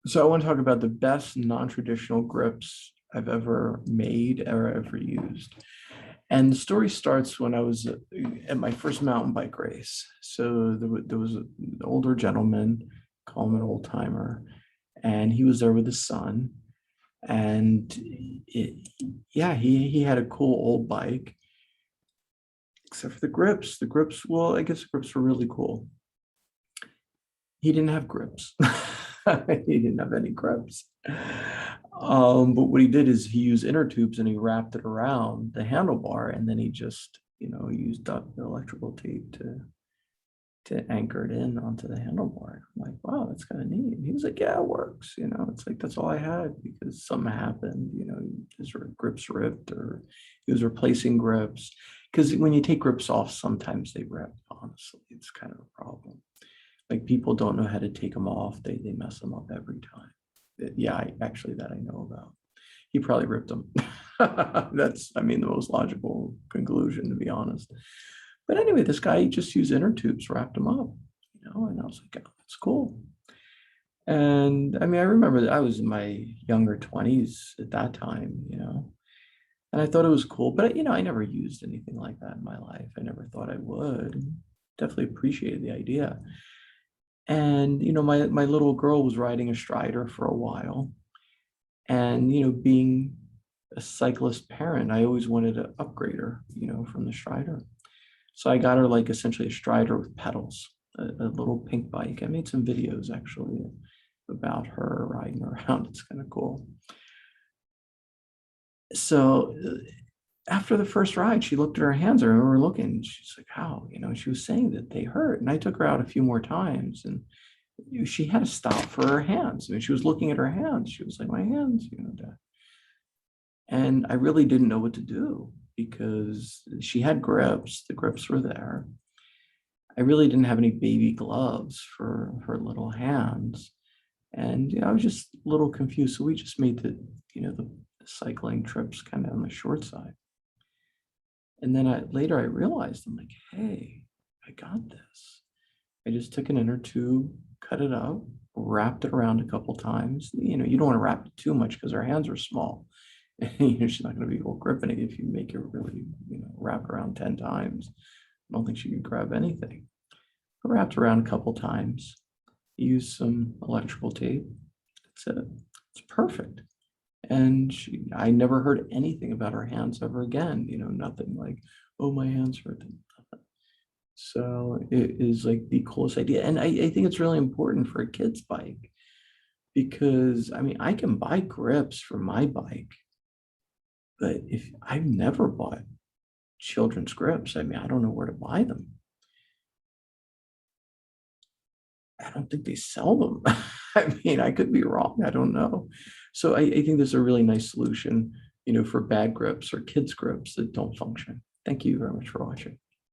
So I want to talk about the best non-traditional grips I've ever made or ever used. And the story starts when I was at my first mountain bike race. So there was an older gentleman, call him an old timer, and he was there with his son. And yeah, he had a cool old bike, except for the grips. The grips, well, I guess the grips were really cool. He didn't have grips. He didn't have any grips. But what he did is he used inner tubes and he wrapped it around the handlebar, and then he just, used electrical tape to anchor it in onto the handlebar. I'm like, wow, that's kind of neat. And he was like, yeah, it works. It's like that's all I had because something happened. His grips ripped, or he was replacing grips. Because when you take grips off, sometimes they rip. Honestly, it's kind of a problem. Like people don't know how to take them off. They mess them up every time. Yeah, actually that I know about. He probably ripped them. That's, I mean, the most logical conclusion, to be honest. But anyway, this guy just used inner tubes, wrapped them up, and I was like, oh, that's cool. And I mean, I remember that I was in my younger 20s at that time, and I thought it was cool, but I never used anything like that in my life. I never thought I would. Definitely appreciated the idea. And my little girl was riding a Strider for a while, and being a cyclist parent, I always wanted to upgrade her, from the Strider. So I got her like essentially a Strider with pedals, a little pink bike. I made some videos actually about her riding around. It's kind of cool. So after the first ride, she looked at her hands. I remember looking. She's like, "How?" She was saying that they hurt, and I took her out a few more times, and she had to stop for her hands. I mean, she was looking at her hands. She was like, "My hands," Dad. And I really didn't know what to do because she had grips. The grips were there. I really didn't have any baby gloves for her little hands. And I was just a little confused. So we just made the cycling trips kind of on the short side. And then later I realized, I'm like, hey, I got this. I just took an inner tube, cut it up, wrapped it around a couple times. You don't want to wrap it too much because her hands are small. She's not going to be able to grip it if you make her really, wrap around 10 times. I don't think she could grab anything. I wrapped around a couple times, used some electrical tape. That's it. It's perfect. And I never heard anything about her hands ever again. Nothing like, oh, my hands hurt. So it is like the coolest idea. And I think it's really important for a kid's bike because I mean, I can buy grips for my bike, but if I've never bought children's grips, I mean, I don't know where to buy them. I don't think they sell them. I mean, I could be wrong. I don't know. So I think there's a really nice solution, for bad grips or kids grips that don't function. Thank you very much for watching.